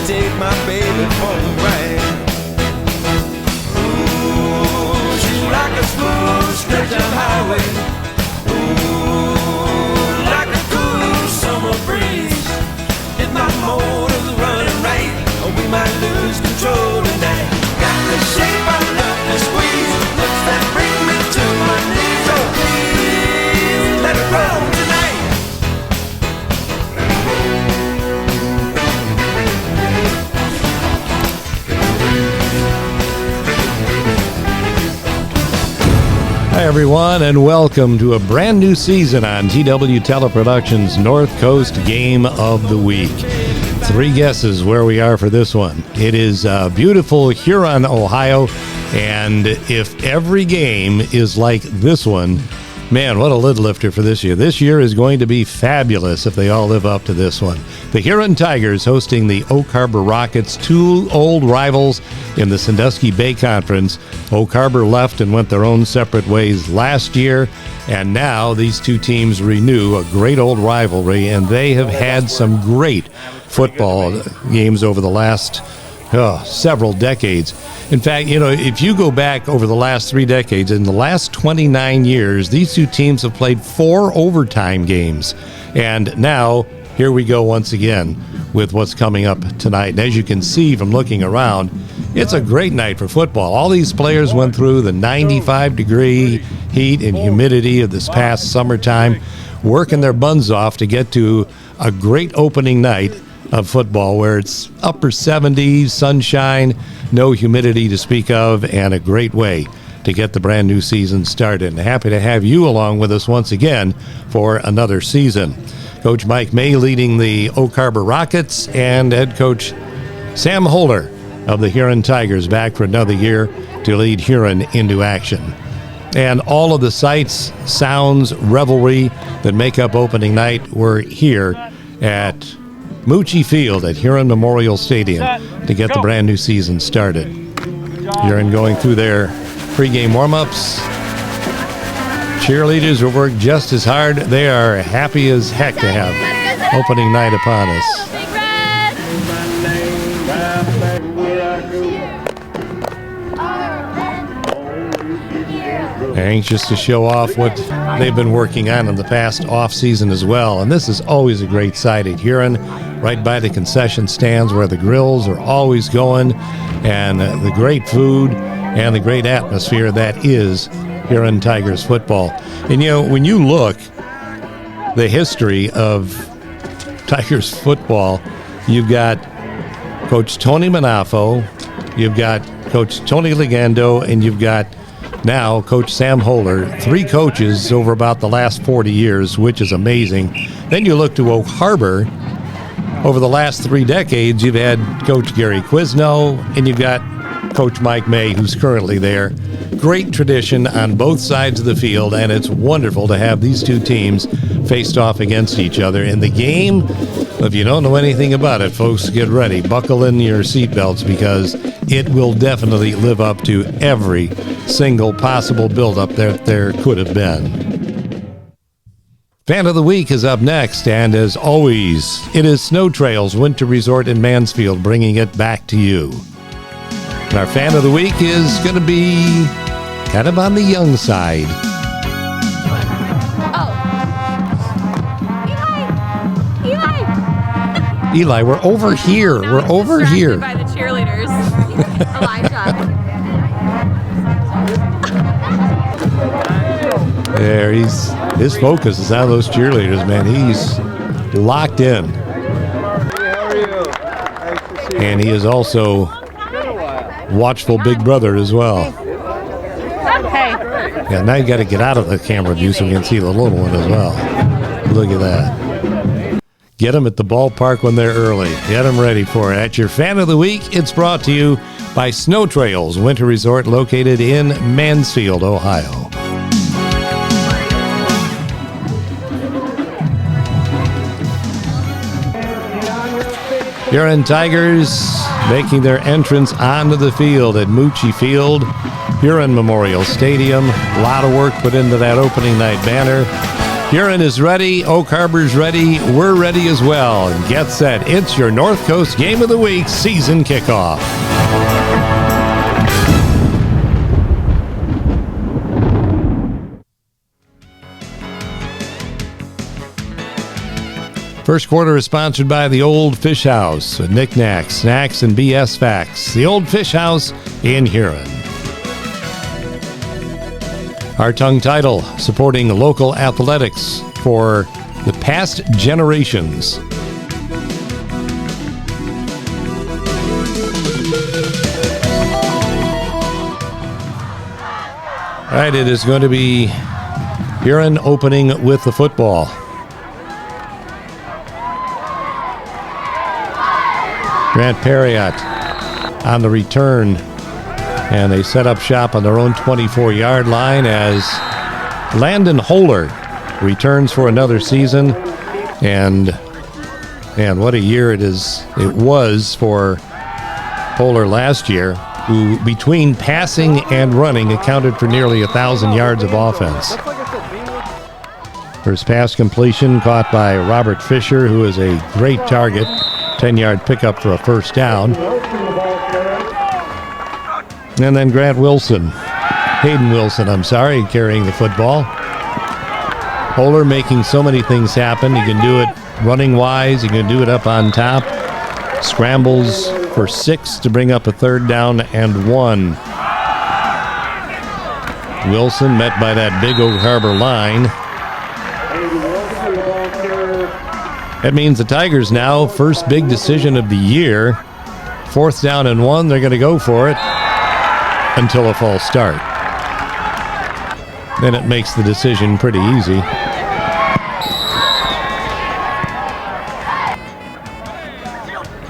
take my baby for a ride. Ooh, she's like a smooth stretch of highway. Ooh, like a cool summer breeze. If my motor's running right, or we might lose control tonight. Got the shape I love to squeeze, looks that bring me to my knees. So please, let it roll tonight. Hi, everyone, and welcome to a brand new season on TW Teleproductions North Coast Game of the Week. 3 guesses where we are for this one. It is beautiful Huron, Ohio, and if every game is like this one, man, what a lid lifter for this year. This year is going to be fabulous if they all live up to this one. The Huron Tigers hosting the Oak Harbor Rockets, 2 old rivals in the Sandusky Bay Conference. Oak Harbor left and went their own separate ways last year, and now these 2 teams renew a great old rivalry, and they have had some great football games over the last several decades. In fact, you know, if you go back over the last 3 decades, in the last 29 years, these 2 teams have played 4 overtime games. And now, here we go once again with what's coming up tonight. And as you can see from looking around, it's a great night for football. All these players went through the 95-degree heat and humidity of this past summertime, working their buns off to get to a great opening night of football where it's upper 70s, sunshine, no humidity to speak of, and a great way to get the brand new season started. And happy to have you along with us once again for another season. Coach Mike May leading the Oak Harbor Rockets, and head coach Sam Holder of the Huron Tigers back for another year to lead Huron into action. And all of the sights, sounds, revelry that make up opening night were here at Moochie Field at Huron Memorial Stadium to get the brand new season started. Huron going through their pregame warm-ups. Cheerleaders will work just as hard. They are happy as heck to have opening night upon us. Anxious to show off what they've been working on in the past off-season as well. And this is always a great sight at Huron, right by the concession stands where the grills are always going, and the great food and the great atmosphere that is Huron Tigers football. And, you know, when you look the history of Tigers football, you've got Coach Tony Manafo, you've got Coach Tony Legando, and you've got now Coach Sam Holder, 3 coaches over about the last 40 years, which is amazing. Then you look to Oak Harbor. Over the last 3 decades, you've had Coach Gary Quizno, and you've got Coach Mike May, who's currently there. Great tradition on both sides of the field, and it's wonderful to have these 2 teams faced off against each other. In the game, if you don't know anything about it, folks, get ready. Buckle in your seatbelts, because it will definitely live up to every single possible build-up that there could have been. Fan of the Week is up next, and as always, it is Snow Trails Winter Resort in Mansfield bringing it back to you. And our Fan of the Week is going to be kind of on the young side. Eli, we're over here. Now We're over here. By the cheerleaders. Elijah. There, his focus is on those cheerleaders, man. He's locked in. And he is also watchful big brother as well. Hey. Yeah, now you got to get out of the camera view so we can see the little one as well. Look at that. Get them at the ballpark when they're early. Get them ready for it. At your Fan of the Week, it's brought to you by Snow Trails Winter Resort located in Mansfield, Ohio. Huron Tigers making their entrance onto the field at Moochie Field, Huron Memorial Stadium. A lot of work put into that opening night banner. Huron is ready. Oak Harbor's ready. We're ready as well. And get set. It's your North Coast Game of the Week season kickoff. First quarter is sponsored by the Old Fish House, knickknacks, snacks, and BS facts. The Old Fish House in Huron. Our tongue title, supporting local athletics for the past generations. All right, it is going to be Huron opening with the football. Grant Perriott on the return, and they set up shop on their own 24-yard line as Landon Holler returns for another season. And what a year it was for Holler last year, who between passing and running accounted for nearly 1,000 yards of offense. First pass completion caught by Robert Fisher, who is a great target. 10-yard pickup for a first down. And then Hayden Wilson, carrying the football. Holler making so many things happen. He can do it running wise. He can do it up on top. Scrambles for 6 to bring up a third down and 1. Wilson met by that big Oak Harbor line. That means the Tigers now, first big decision of the year. 4th down and 1, they're going to go for it until a false start. Then it makes the decision pretty easy.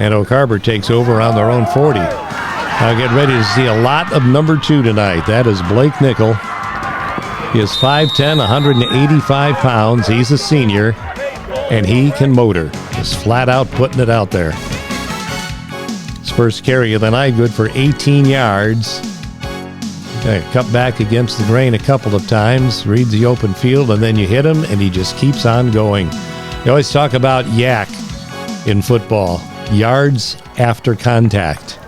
And Oak Harbor takes over on their own 40. Now get ready to see a lot of number 2 tonight. That is Blake Nickel. He is 5'10", 185 pounds. He's a senior. And he can motor, just flat out putting it out there. His first carry of the night, good for 18 yards. Cut back against the grain a couple of times, reads the open field, and then you hit him, and he just keeps on going. You always talk about YAC in football, yards after contact.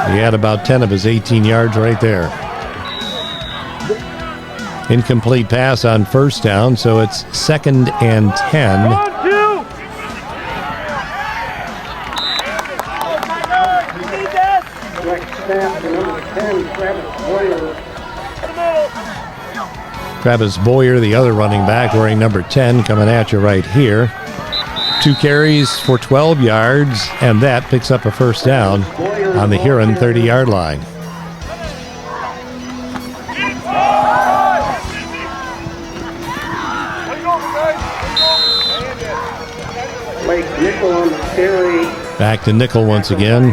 He had about 10 of his 18 yards right there. Incomplete pass on first down, so it's 2nd and 10. Travis Boyer, the other running back, wearing number 10, coming at you right here. 2 carries for 12 yards, and that picks up a first down on the Huron 30-yard line. Back to Nickel once again.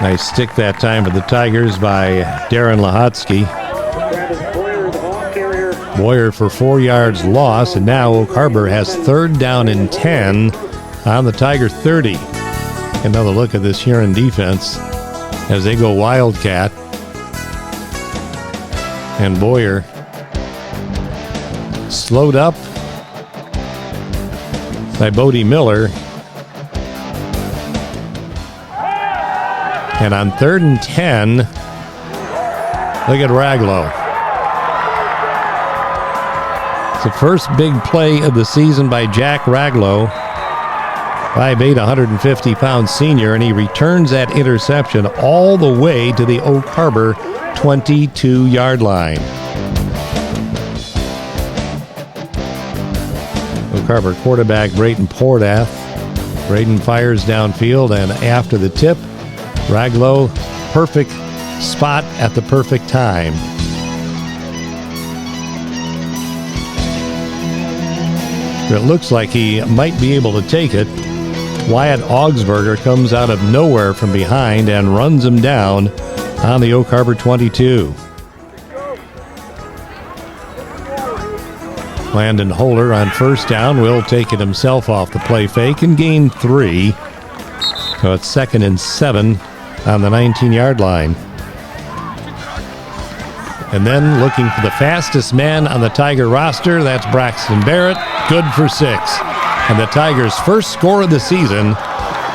Nice stick that time for the Tigers by Darren Lahotsky. Boyer for 4 yards loss, and now Oak Harbor has 3rd down and 10 on the Tiger 30. Another look at this Huron defense as they go Wildcat. And Boyer slowed up by Bodie Miller. And on 3rd and 10, look at Raglow. It's the first big play of the season by Jack Raglow. 5'8", 150-pound senior, and he returns that interception all the way to the Oak Harbor 22-yard line. Oak Harbor quarterback Brayton Portath. Braden fires downfield, and after the tip, Raglow, perfect spot at the perfect time. It looks like he might be able to take it. Wyatt Augsburger comes out of nowhere from behind and runs him down on the Oak Harbor 22. Landon Holder on first down will take it himself off the play fake and gain 3. So it's 2nd and 7 on the 19-yard line. And then looking for the fastest man on the Tiger roster, that's Braxton Barrett, good for 6. And the Tigers' first score of the season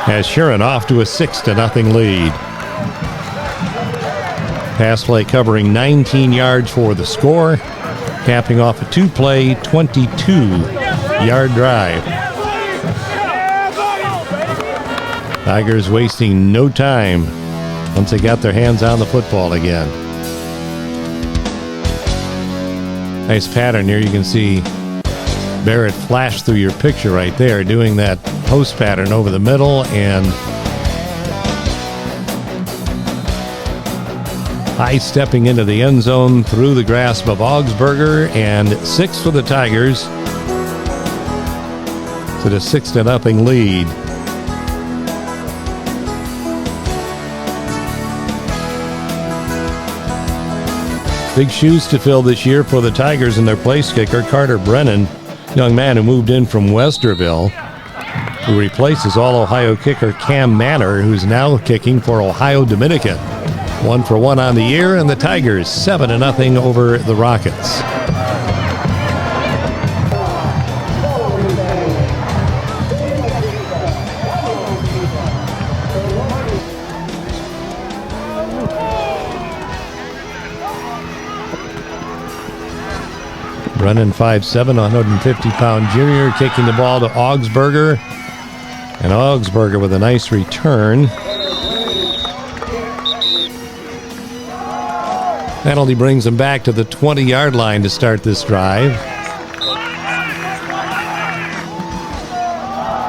has Huron off to a 6-0 lead. Pass play covering 19 yards for the score, capping off a 2-play, 22-yard drive. Tigers wasting no time once they got their hands on the football again. Nice pattern here. You can see Barrett flash through your picture right there, doing that post pattern over the middle, and high stepping into the end zone through the grasp of Augsburger, and 6 for the Tigers to the 6-0 lead. Big shoes to fill this year for the Tigers and their place kicker, Carter Brennan, young man who moved in from Westerville, who replaces All-Ohio kicker Cam Manor, who's now kicking for Ohio Dominican. 1-for-1 on the year, and the Tigers 7-0 over the Rockets. Brennan 5'7", 150-pound junior, kicking the ball to Augsburger. And Augsburger with a nice return. Penalty brings him back to the 20-yard line to start this drive.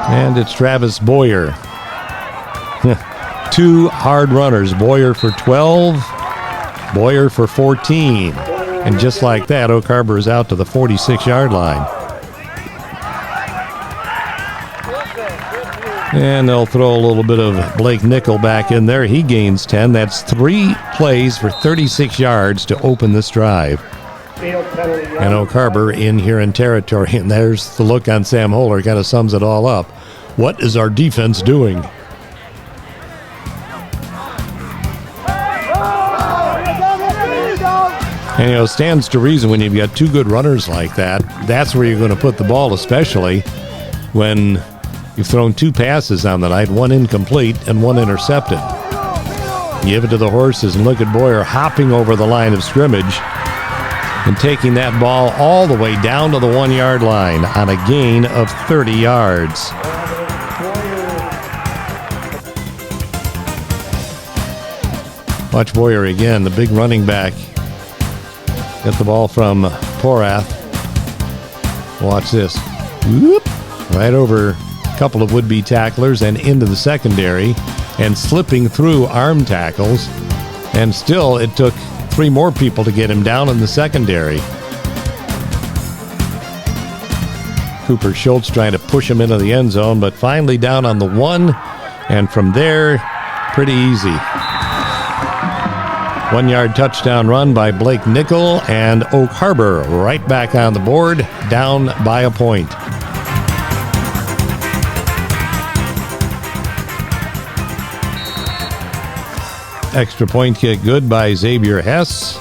And it's Travis Boyer. 2 hard runners, Boyer for 12, Boyer for 14. And just like that, Oak Harbor is out to the 46-yard line. And they'll throw a little bit of Blake Nickel back in there. He gains 10. That's 3 plays for 36 yards to open this drive. And Oak Harbor in Huron territory. And there's the look on Sam Holder. Kind of sums it all up. What is our defense doing? And, it stands to reason when you've got 2 good runners like that, that's where you're going to put the ball, especially when you've thrown 2 passes on the night, 1 incomplete and 1 intercepted. Give it to the horses, and look at Boyer hopping over the line of scrimmage and taking that ball all the way down to the 1-yard line on a gain of 30 yards. Watch Boyer again, the big running back. Get the ball from Porath. Watch this. Whoop. Right over a couple of would-be tacklers and into the secondary, and slipping through arm tackles. And still, it took 3 more people to get him down in the secondary. Cooper Schultz trying to push him into the end zone, but finally down on the 1. And from there, pretty easy. 1-yard touchdown run by Blake Nickel, and Oak Harbor right back on the board, down by a point. Extra point kick good by Xavier Hess.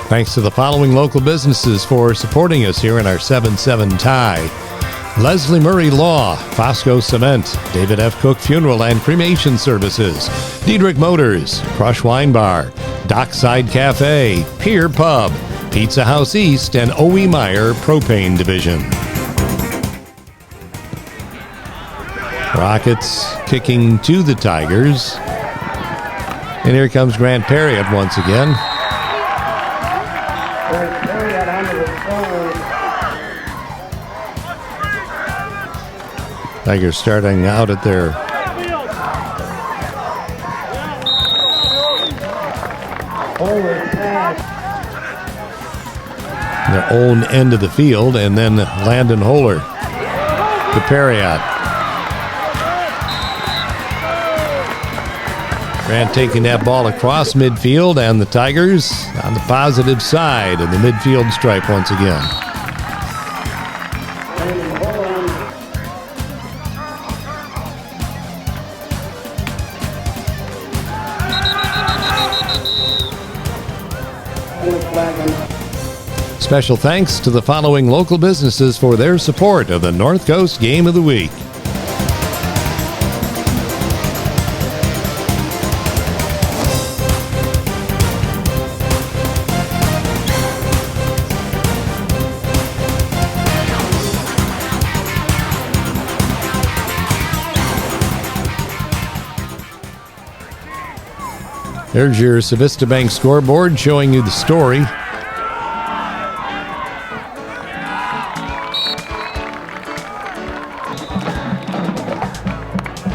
Thanks to the following local businesses for supporting us here in our 7-7 tie. Leslie Murray Law, Fosco Cement, David F. Cook Funeral and Cremation Services, Diedrich Motors, Crush Wine Bar, Dockside Cafe, Pier Pub, Pizza House East, and O.E. Meyer Propane Division. Rockets kicking to the Tigers. And here comes Grant Perriott once again. Tigers starting out at their own end of the field, and then Landon Holder to Perriott. Grant taking that ball across midfield, and the Tigers on the positive side of the midfield stripe once again. Special thanks to the following local businesses for their support of the North Coast Game of the Week. There's your Civista Bank scoreboard showing you the story.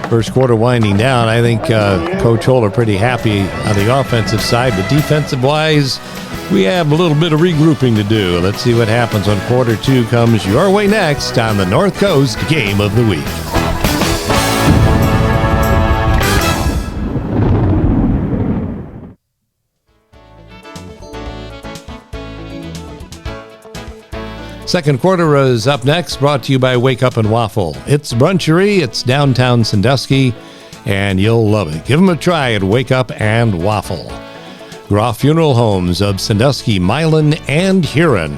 First quarter winding down. I think Coach Holder pretty happy on the offensive side, but defensive-wise, we have a little bit of regrouping to do. Let's see what happens when quarter two comes your way next on the North Coast Game of the Week. Second quarter is up next, brought to you by Wake Up and Waffle. It's brunchery, it's downtown Sandusky, and you'll love it. Give them a try at Wake Up and Waffle. Groff Funeral Homes of Sandusky, Milan, and Huron.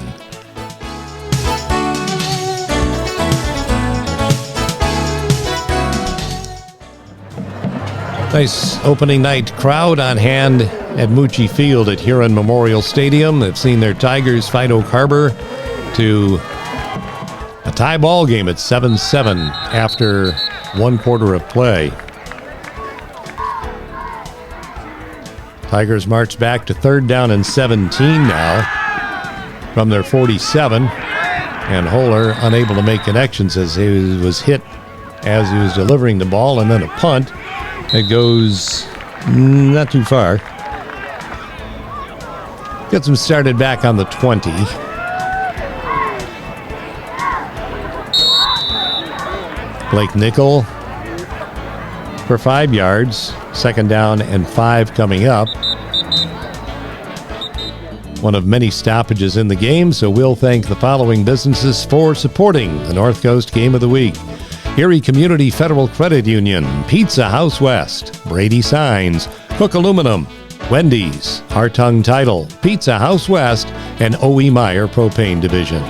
Nice opening night crowd on hand at Mucci Field at Huron Memorial Stadium. They've seen their Tigers fight Oak Harbor to a tie ball game at 7-7 after one quarter of play. Tigers march back to third down and 17 now from their 47, and Holler unable to make connections as he was hit as he was delivering the ball, and then a punt that goes not too far. Gets him started back on the 20. Blake Nickel for 5 yards. Second down and 5 coming up. One of many stoppages in the game, so we'll thank the following businesses for supporting the North Coast Game of the Week. Erie Community Federal Credit Union, Pizza House West, Brady Signs, Cook Aluminum, Wendy's, Hartung Title, Pizza House West, and O.E. Meyer Propane Division.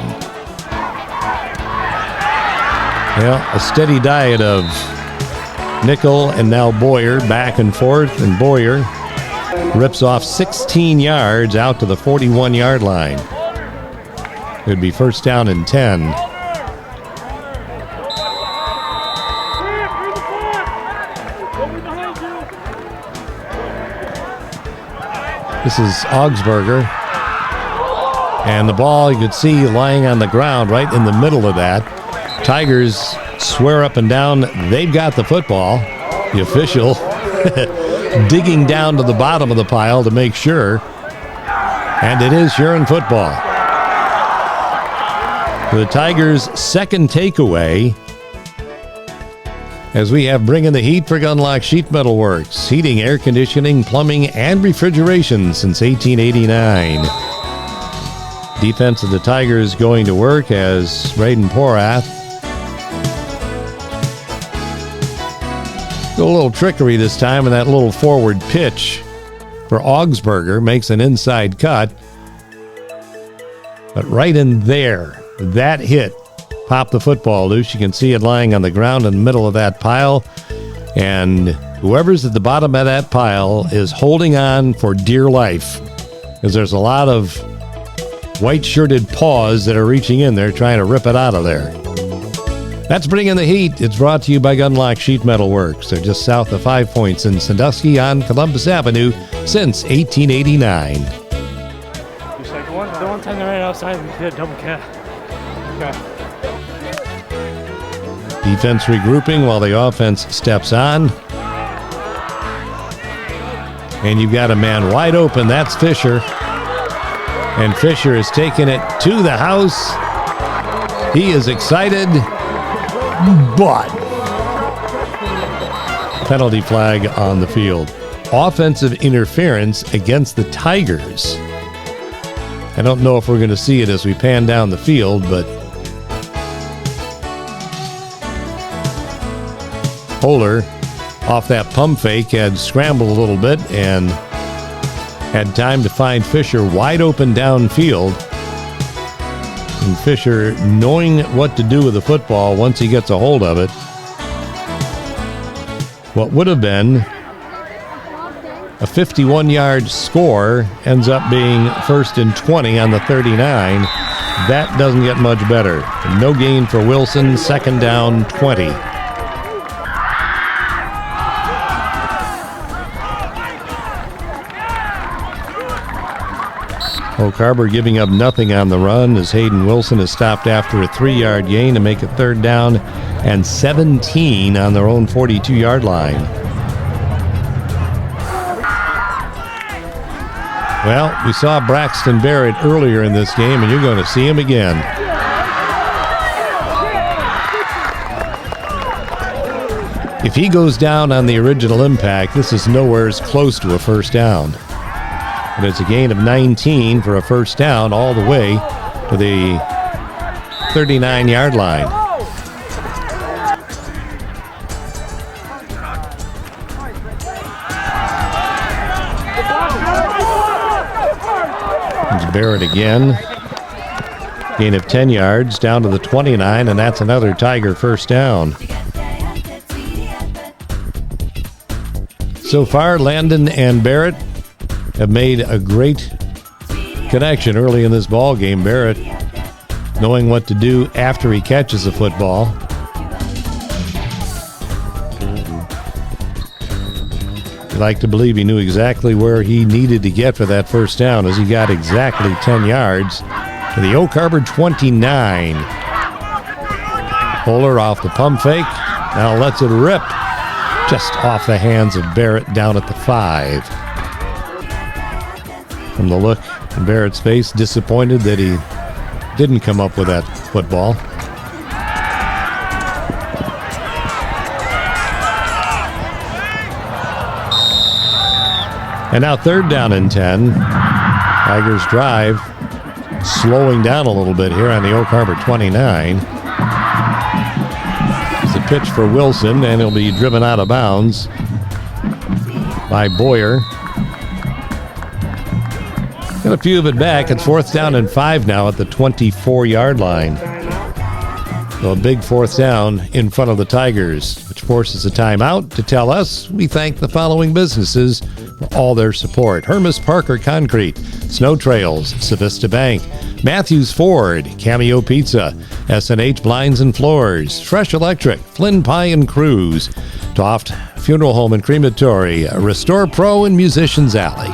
Well, a steady diet of Nickel and now Boyer back and forth, and Boyer rips off 16 yards out to the 41-yard line. It would be first down and 10. This is Augsburger. And the ball you could see lying on the ground right in the middle of that. Tigers swear up and down they've got the football. The official digging down to the bottom of the pile to make sure. And it is Huron football. The Tigers' second takeaway as we have Bringing the Heat for Gunlock Sheet Metal Works. Heating, air conditioning, plumbing, and refrigeration since 1889. Defense of the Tigers going to work as Braden Porath. A little trickery this time, and that little forward pitch for Augsburger makes an inside cut. But right in there, that hit popped the football loose. You can see it lying on the ground in the middle of that pile. And whoever's at the bottom of that pile is holding on for dear life, because there's a lot of white-shirted paws that are reaching in there trying to rip it out of there. That's Bringing the Heat. It's brought to you by Gunlock Sheet Metal Works. They're just south of 5 Points in Sandusky on Columbus Avenue since 1889. Just like the one time they're right outside, we did double cat. Okay. Defense regrouping while the offense steps on. And you've got a man wide open. That's Fisher. And Fisher has taken it to the house. He is excited. But penalty flag on the field. Offensive interference against the Tigers. I don't know if we're going to see it as we pan down the field, but Holler, off that pump fake, had scrambled a little bit and had time to find Fisher wide open downfield. And Fisher, knowing what to do with the football once he gets a hold of it, what would have been a 51-yard score ends up being 1st and 20 on the 39. That doesn't get much better. No gain for Wilson, 2nd down, 20. Oak Harbor giving up nothing on the run as Hayden Wilson is stopped after a 3-yard gain to make it 3rd down and 17 on their own 42-yard line. Well, we saw Braxton Barrett earlier in this game, and you're going to see him again. If he goes down on the original impact, this is nowhere as close to a 1st down. But it's a gain of 19 for a 1st down all the way to the 39-yard line. There's Barrett again. Gain of 10 yards down to the 29, and that's another Tiger 1st down. So far, Landon and Barrett have made a great connection early in this ball game. Barrett knowing what to do after he catches the football. I'd like to believe he knew exactly where he needed to get for that 1st down, as he got exactly 10 yards to the Oak Harbor 29. Fuller off the pump fake. Now lets it rip just off the hands of Barrett down at the 5. From the look in Barrett's face, disappointed that he didn't come up with that football. And now 3rd down and 10. Tigers drive slowing down a little bit here on the Oak Harbor 29. It's a pitch for Wilson, and he'll be driven out of bounds by Boyer. Got a few of it back. It's 4th down and 5 now at the 24-yard line. So a big 4th down in front of the Tigers, which forces a timeout to tell us we thank the following businesses for all their support: Hermes Parker Concrete, Snow Trails, Savista Bank, Matthews Ford, Cameo Pizza, S&H Blinds and Floors, Fresh Electric, Flynn Pie and Cruise, Toft Funeral Home and Crematory, Restore Pro, and Musicians Alley.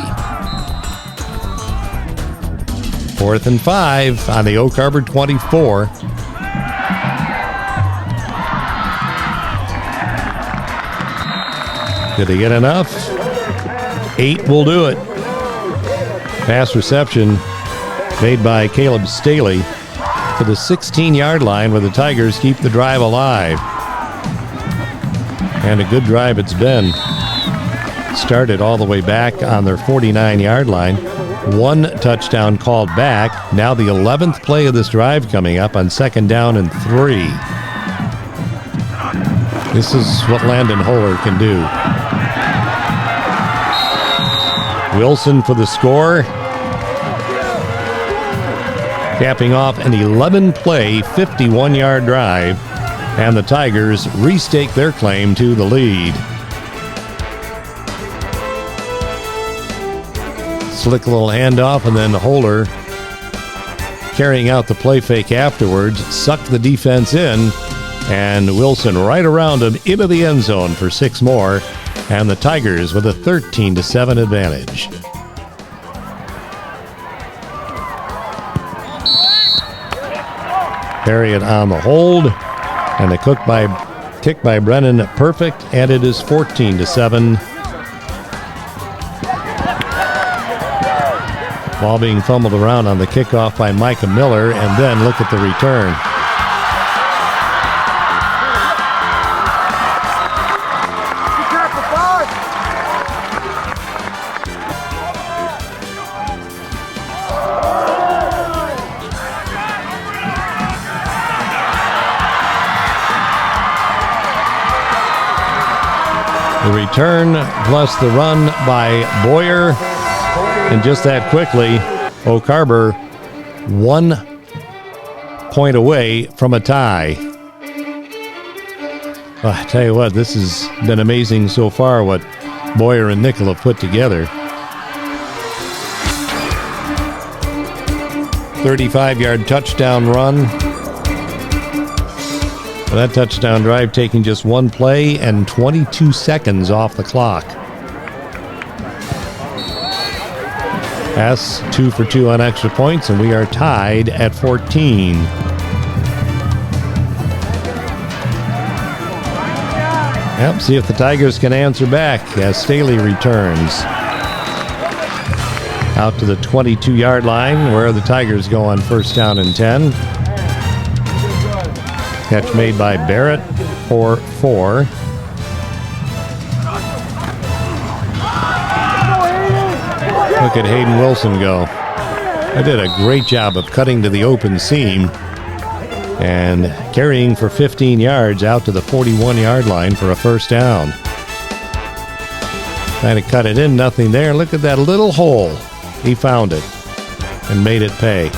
4th and 5 on the Oak Harbor 24. Did they get enough? 8 will do it. Pass reception made by Caleb Staley to the 16-yard line, where the Tigers keep the drive alive. And a good drive it's been. Started all the way back on their 49-yard line. 1 touchdown called back. Now the 11th play of this drive coming up on 2nd down and 3. This is what Landon Holer can do. Wilson for the score. Capping off an 11-play, 51-yard drive. And the Tigers restake their claim to the lead. Slick little handoff, and then Holer carrying out the play fake afterwards, sucked the defense in, and Wilson right around him into the end zone for 6 more, and the Tigers with a 13-7 advantage. Harriet on the hold, and the kick by Brennan perfect, and it is 14-7. Ball being fumbled around on the kickoff by Micah Miller, and then look at the return. The return plus the run by Boyer And just that quickly, Oak Harbor 1 point away from a tie. I tell you what, this has been amazing so far what Boyer and Nickel have put together. 35-yard touchdown run. That touchdown drive taking just one play and 22 seconds off the clock. S 2 for 2 on extra points, and we are tied at 14. Yep, see if the Tigers can answer back as Staley returns. Out to the 22-yard line where the Tigers go on first down and 10. Catch made by Barrett for 4. Look at Hayden Wilson go. I did a great job of cutting to the open seam and carrying for 15 yards out to the 41-yard line for a first down. Trying to cut it in, nothing there. Look at that little hole. He found it and made it pay.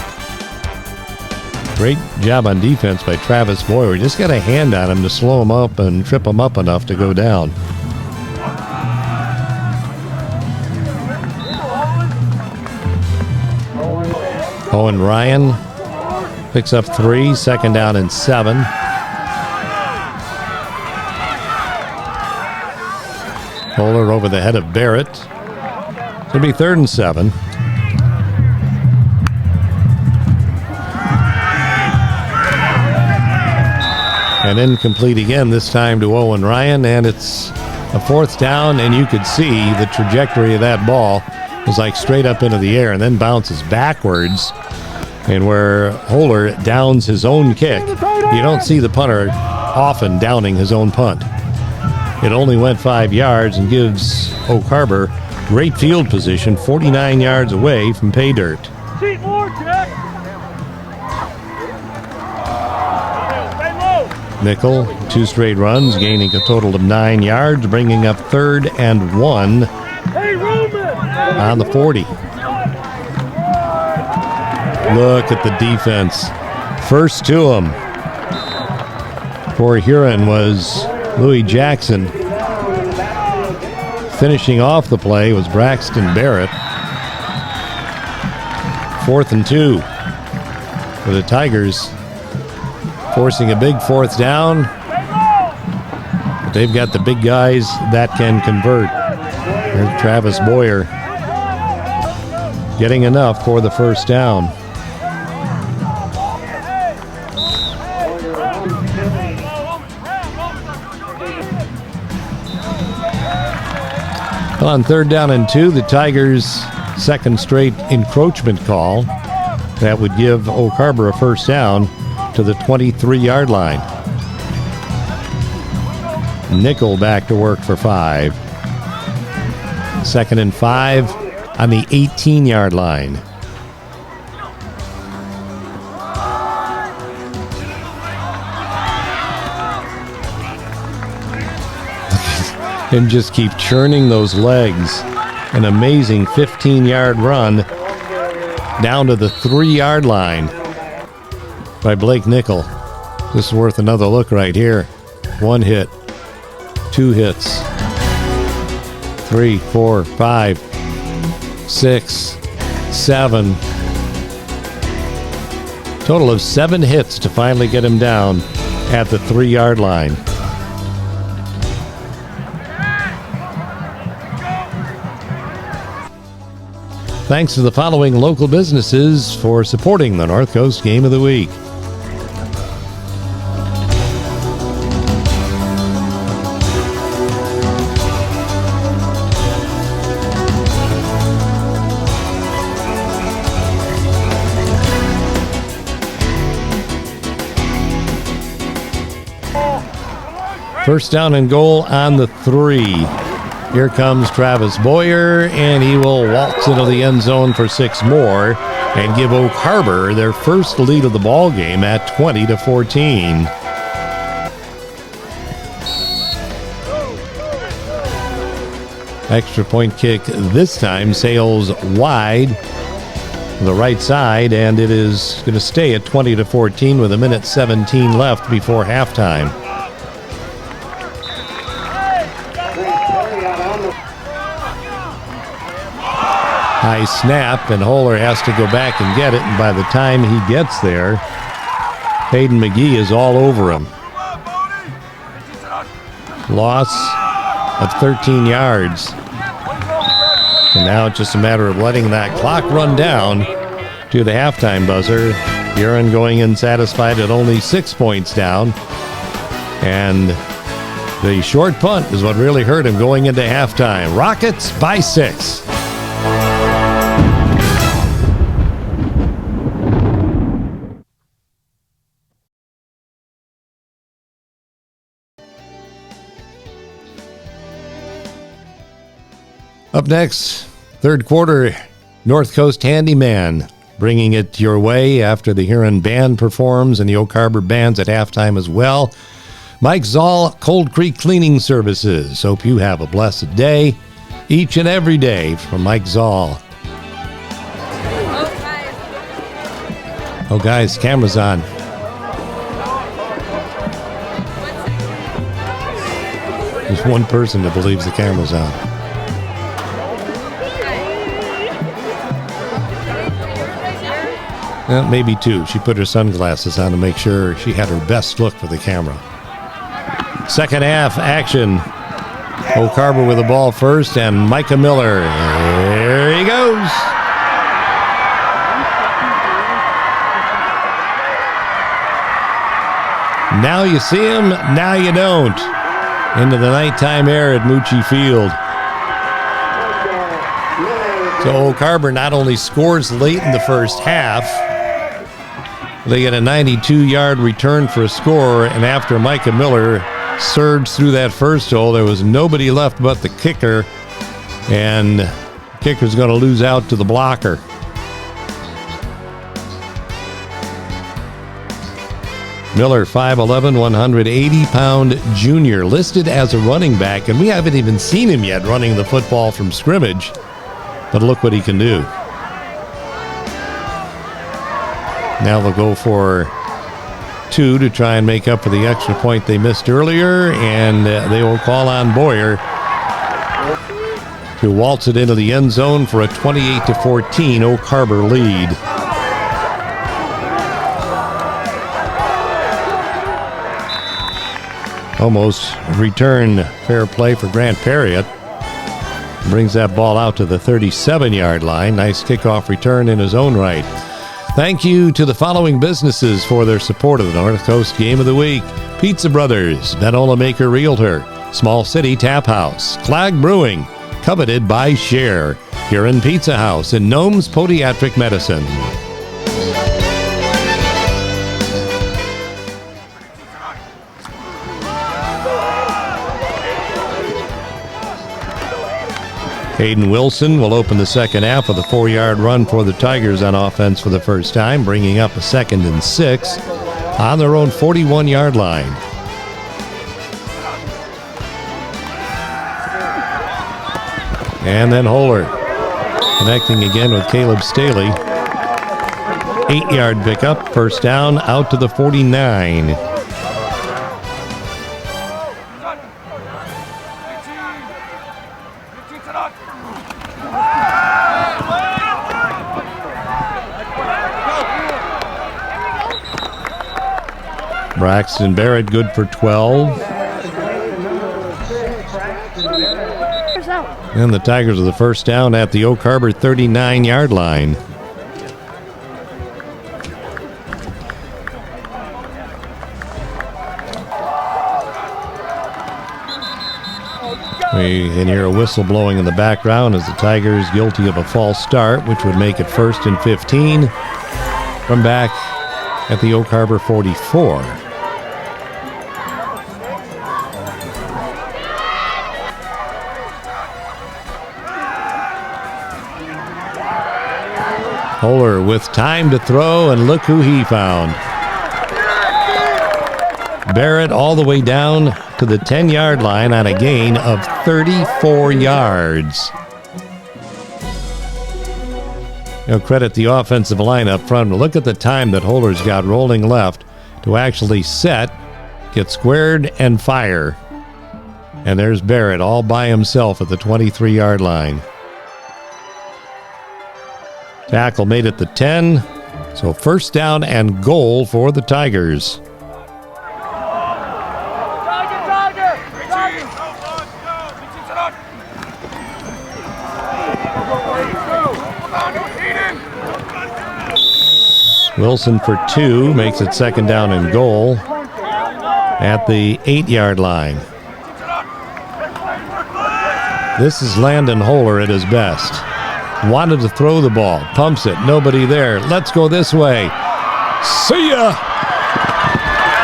Great job on defense by Travis Boyer. Just got a hand on him to slow him up and trip him up enough to go down. Owen Ryan picks up 3, second down and 7. Bowler over the head of Barrett. It'll be 3rd and 7. And incomplete again, this time to Owen Ryan, and it's a 4th down, and you could see the trajectory of that ball was like straight up into the air and then bounces backwards. And where Holler downs his own kick, you don't see the punter often downing his own punt. It only went 5 yards and gives Oak Harbor great field position, 49 yards away from pay dirt. Nickel, 2 straight runs, gaining a total of 9 yards, bringing up 3rd and 1 on the 40. Look at the defense. First to him for Huron was Louis Jackson. Finishing off the play was Braxton Barrett. 4th and 2 for the Tigers, forcing a big 4th down. But they've got the big guys that can convert. There's Travis Boyer getting enough for the first down. Well, on 3rd down and 2, the Tigers' second straight encroachment call. That would give Oak Harbor a first down to the 23-yard line. Nickel back to work for 5. 2nd and 5 on the 18-yard line. And just keep churning those legs. An amazing 15-yard run down to the 3-yard line by Blake Nickel. This is worth another look right here. 1 hit, 2 hits, 3, 4, 5, 6, 7. Total of 7 hits to finally get him down at the 3-yard line. Thanks to the following local businesses for supporting the North Coast Game of the Week. First down and goal on the 3. Here comes Travis Boyer, and he will waltz into the end zone for 6 more and give Oak Harbor their first lead of the ball game at 20-14. Extra point kick this time sails wide the right side, and it is going to stay at 20-14 with 1:17 left before halftime. High snap, and Holler has to go back and get it, and by the time he gets there, Hayden McGee is all over him. Loss of 13 yards. And now it's just a matter of letting that clock run down to the halftime buzzer. Huron going in satisfied at only 6 points down. And the short punt is what really hurt him going into halftime. Rockets by 6. Up next, third quarter, North Coast Handyman, bringing it your way after the Huron Band performs and the Oak Harbor Bands at halftime as well. Mike Zoll, Cold Creek Cleaning Services. Hope you have a blessed day, each and every day, from Mike Zoll. Oh, guys, camera's on. There's one person that believes the camera's on. Well, maybe two. She put her sunglasses on to make sure she had her best look for the camera. Second half action. Oak Harbor with the ball first, and Micah Miller. Here he goes. Now you see him, now you don't. Into the nighttime air at Mucci Field. So Oak Harbor not only scores late in the first half, they get a 92-yard return for a score, and after Micah Miller surged through that first hole, there was nobody left but the kicker, and the kicker's going to lose out to the blocker. Miller, 5'11", 180-pound junior, listed as a running back, and we haven't even seen him yet running the football from scrimmage, but look what he can do. Now they'll go for 2 to try and make up for the extra point they missed earlier, and they will call on Boyer to waltz it into the end zone for a 28-14 Oak Harbor lead. Almost return fair play for Grant Perriott. Brings that ball out to the 37-yard line. Nice kickoff return in his own right. Thank you to the following businesses for their support of the North Coast Game of the Week. Pizza Brothers, Benola Maker Realtor, Small City Tap House, Clag Brewing, coveted by Share, Huron Pizza House, and Gnome's Podiatric Medicine. Hayden Wilson will open the second half with a 4-yard run for the Tigers on offense for the first time, bringing up a 2nd and 6 on their own 41-yard line. And then Holler connecting again with Caleb Staley. 8-yard pickup, first down, out to the 49. Braxton Barrett good for 12. And the Tigers with the first down at the Oak Harbor 39-yard line. We can hear a whistle blowing in the background as the Tigers guilty of a false start, which would make it 1st and 15 from back at the Oak Harbor 44. Holler with time to throw, and look who he found. Barrett all the way down to the 10-yard line on a gain of 34 yards. Credit the offensive line up front. Look at the time that Holler's got rolling left to actually set, get squared, and fire. And there's Barrett all by himself at the 23-yard line. Tackle made at the 10. So first down and goal for the Tigers. Wilson for 2 makes it second down and goal at the 8-yard line. This is Landon Holler at his best. Wanted to throw the ball, pumps it, nobody there. Let's go this way. See ya!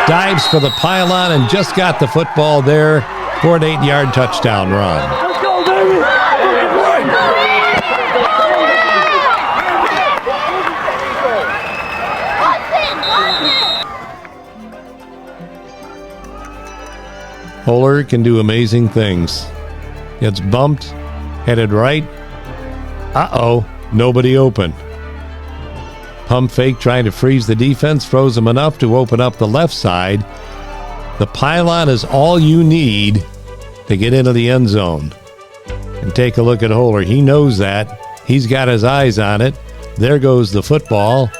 Dives for the pylon and just got the football there for an 8-yard touchdown run. Let's go, baby! Holler can do amazing things. Gets bumped, headed right. Uh-oh, nobody open. Pump fake trying to freeze the defense, froze him enough to open up the left side. The pylon is all you need to get into the end zone. And take a look at Holler. He knows that. He's got his eyes on it. There goes the football.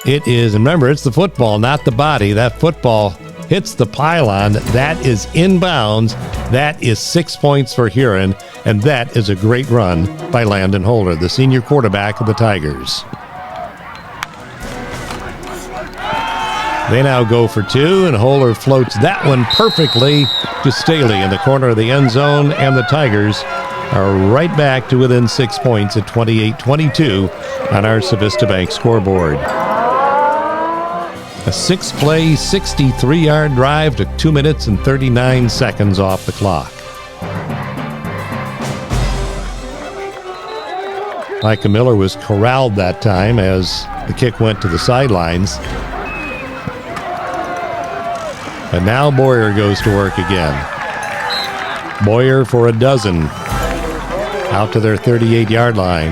It is, and remember, it's the football, not the body. That football hits the pylon. That is inbounds. That is 6 points for Huron, and that is a great run by Landon Holler, the senior quarterback of the Tigers. They now go for 2, and Holler floats that one perfectly to Staley in the corner of the end zone, and the Tigers are right back to within 6 points at 28-22 on our Civista Bank scoreboard. A 6-play, 63-yard drive took 2 minutes and 39 seconds off the clock. Micah Miller was corralled that time as the kick went to the sidelines. And now Boyer goes to work again. Boyer for a dozen. Out to their 38-yard line.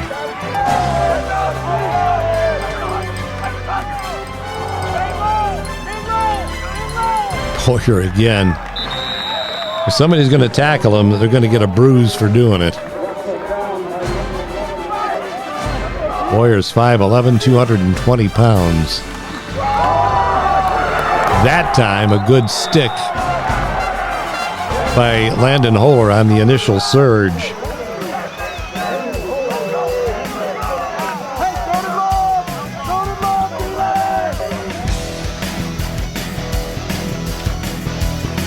Boyer again. If somebody's going to tackle him, they're going to get a bruise for doing it. Boyer's 5'11", 220 pounds. That time, a good stick by Landon Holler on the initial surge.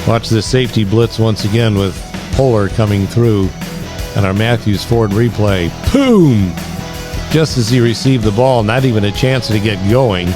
Watch this safety blitz once again with Holler coming through and our Matthews Ford replay. Boom! Just as he received the ball, not even a chance to get going.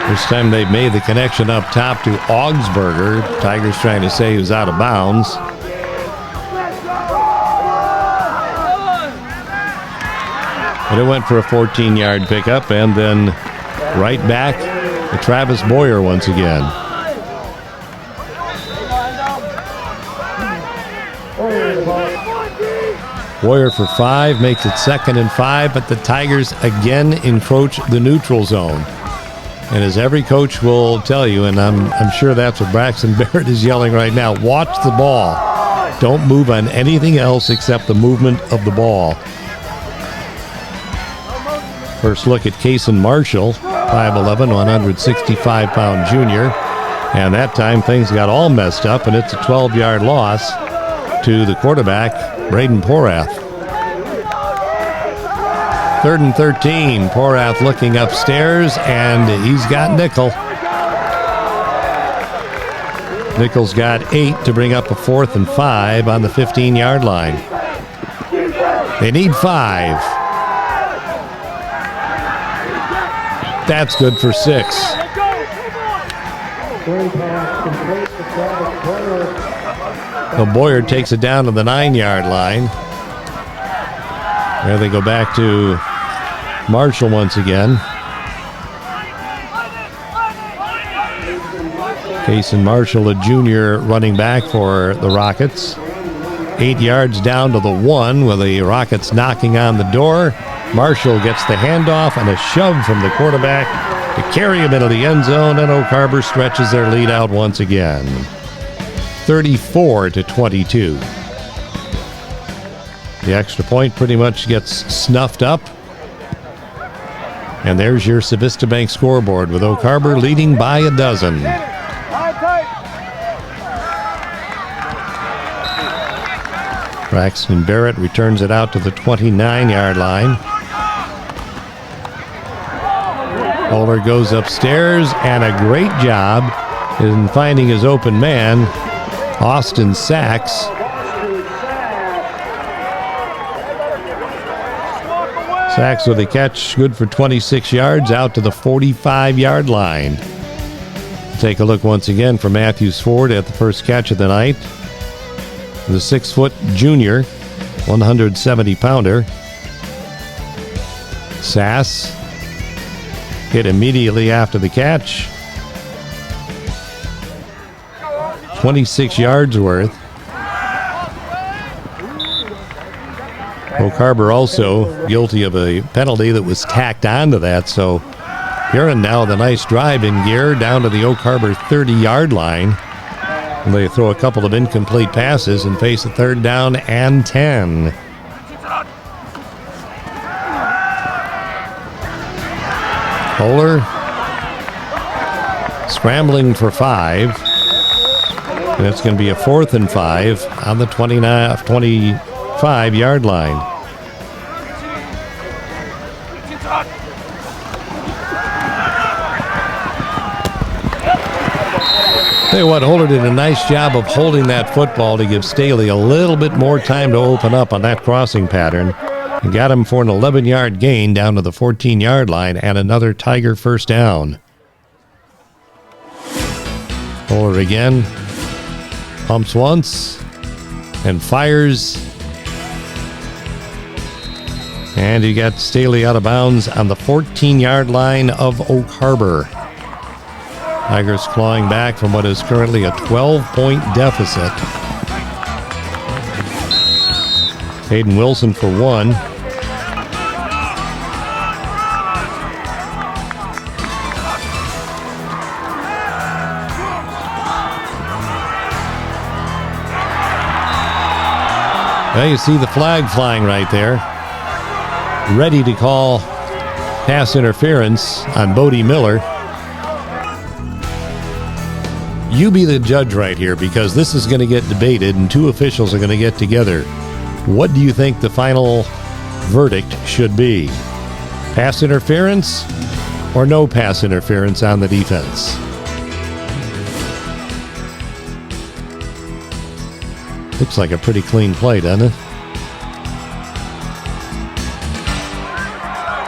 This time they've made the connection up top to Augsburger. Tigers trying to say he was out of bounds. But it went for a 14-yard pickup, and then right back to Travis Boyer once again. Boyer for 5, makes it 2nd and 5, but the Tigers again encroach the neutral zone. And as every coach will tell you, and I'm sure that's what Braxton Barrett is yelling right now, watch the ball. Don't move on anything else except the movement of the ball. First look at Kaysen Marshall, 5'11", 165-pound junior. And that time things got all messed up, and it's a 12-yard loss to the quarterback, Braden Porath. 3rd and 13. Porath looking upstairs, and he's got Nickel. Nickel's got 8 to bring up a 4th and 5 on the 15-yard line. They need 5. That's good for 6. So Boyer takes it down to the 9-yard line. There they go back to Marshall once again. Cason Marshall, a junior running back for the Rockets. 8 yards down to the 1 with the Rockets knocking on the door. Marshall gets the handoff and a shove from the quarterback to carry him into the end zone, and Oak Harbor stretches their lead out once again. 34-22. The extra point pretty much gets snuffed up. And there's your Civista Bank scoreboard with Oak Harbor leading by a dozen. Braxton Barrett returns it out to the 29-yard line. Oler goes upstairs, and a great job in finding his open man, Austin Sachs. Sachs with a catch, good for 26 yards, out to the 45-yard line. Take a look once again for Matthews Ford at the first catch of the night. The 6-foot junior, 170-pounder. Sass hit immediately after the catch. 26 yards worth. Oak Harbor also guilty of a penalty that was tacked onto that, so Huron now with a nice drive in gear down to the Oak Harbor 30-yard line. And they throw a couple of incomplete passes and face a 3rd down and 10. Oler scrambling for 5. And it's going to be a 4th and 5 on the 25-yard line. Tell you what, Oler did a nice job of holding that football to give Staley a little bit more time to open up on that crossing pattern. And got him for an 11-yard gain down to the 14-yard line and another Tiger first down. Oler again. Pumps once and fires. And he got Staley out of bounds on the 14-yard line of Oak Harbor. Tigers clawing back from what is currently a 12-point deficit. Hayden Wilson for 1. Well, you see the flag flying right there. Ready to call pass interference on Bodie Miller. You be the judge right here, because this is going to get debated and 2 officials are going to get together. What do you think the final verdict should be? Pass interference or no pass interference on the defense? Looks like a pretty clean play, doesn't it?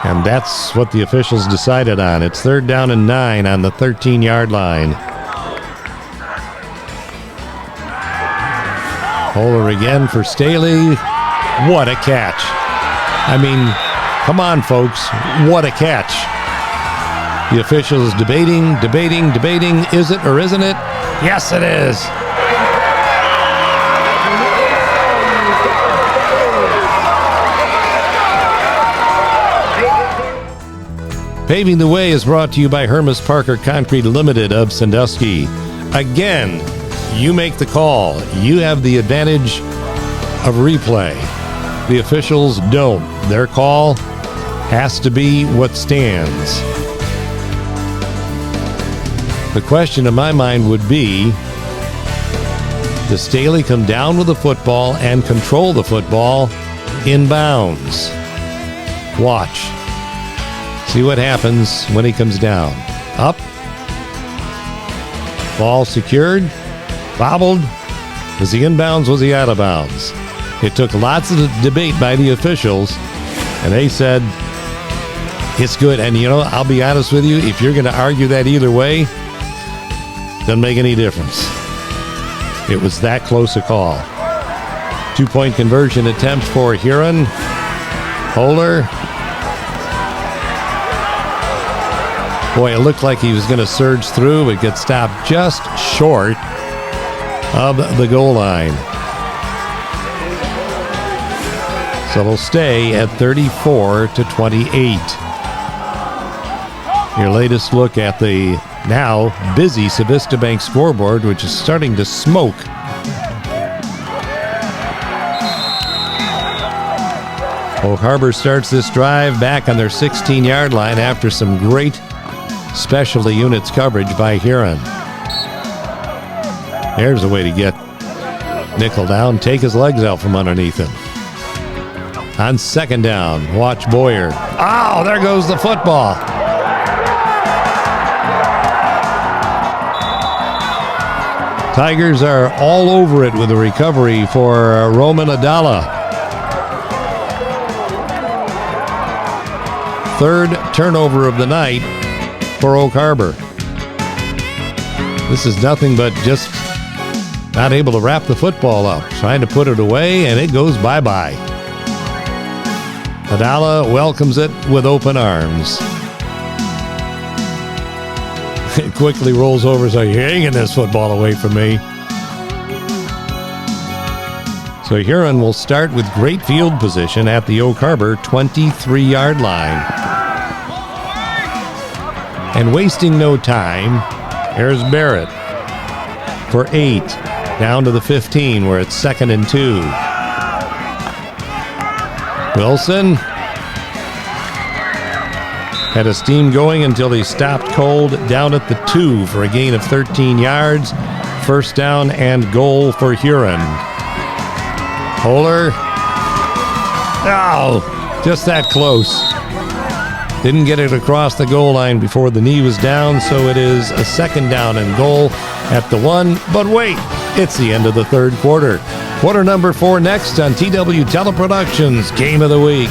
And that's what the officials decided on. It's 3rd down and 9 on the 13-yard line. Oler again for Staley. What a catch. I mean, come on, folks. What a catch. The officials debating. Is it or isn't it? Yes, it is. Paving the Way is brought to you by Hermes Parker Concrete Limited of Sandusky. Again, you make the call. You have the advantage of replay. The officials don't. Their call has to be what stands. The question in my mind would be, does Staley come down with the football and control the football in bounds? Watch. See what happens when he comes down. Up. Ball secured. Bobbled. Was he in bounds? Was he out of bounds? It took lots of debate by the officials, and they said It's good. And, I'll be honest with you, if you're going to argue that either way, doesn't make any difference. It was that close a call. 2-point conversion attempt for Huron. Holder. Boy, it looked like he was going to surge through, but gets stopped just short of the goal line. So they'll stay at 34-28. Your latest look at the now busy Civista Bank scoreboard, which is starting to smoke. Oak Harbor starts this drive back on their 16-yard line after some great specialty units coverage by Huron. There's a way to get Nickel down, take his legs out from underneath him. On second down, watch Boyer. Oh, there goes the football. Tigers are all over it with a recovery for Roman Adala. Third turnover of the night for Oak Harbor. This is nothing but just not able to wrap the football up. Trying to put it away, and it goes bye-bye. Adala welcomes it with open arms. It quickly rolls over, so you're hanging this football away from me. So Huron will start with great field position at the Oak Harbor 23-yard line. And wasting no time, here's Barrett for 8, down to the 15, where it's 2nd and 2. Wilson had a steam going until he stopped cold down at the 2 for a gain of 13 yards. First down and goal for Huron. Holler. Oh, just that close. Didn't get it across the goal line before the knee was down, so it is a 2nd down and goal at the 1. But wait, it's the end of the third quarter. Quarter number 4 next on TW Teleproductions Game of the Week.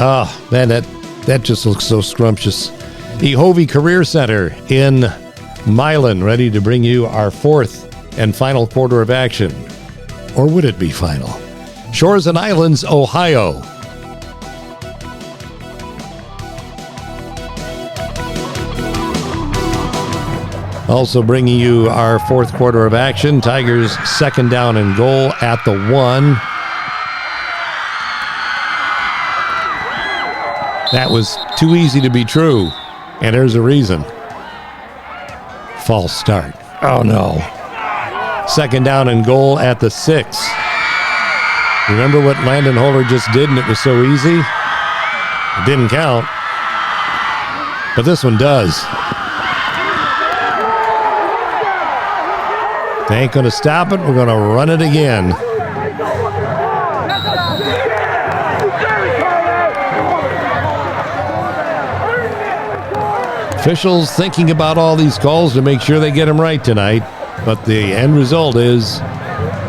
Oh, man, that just looks so scrumptious. The Hovey Career Center in Milan, ready to bring you our 4th and final quarter of action. Or would it be final? Shores and Islands, Ohio. Also bringing you our 4th quarter of action. Tigers 2nd down and goal at the 1. That was too easy to be true, and there's a reason. False start. Oh, no. 2nd down and goal at the 6. Remember what Landon Holder just did, and it was so easy? It didn't count, but this one does. They ain't going to stop it. We're going to run it again. Officials thinking about all these calls to make sure they get them right tonight. But the end result is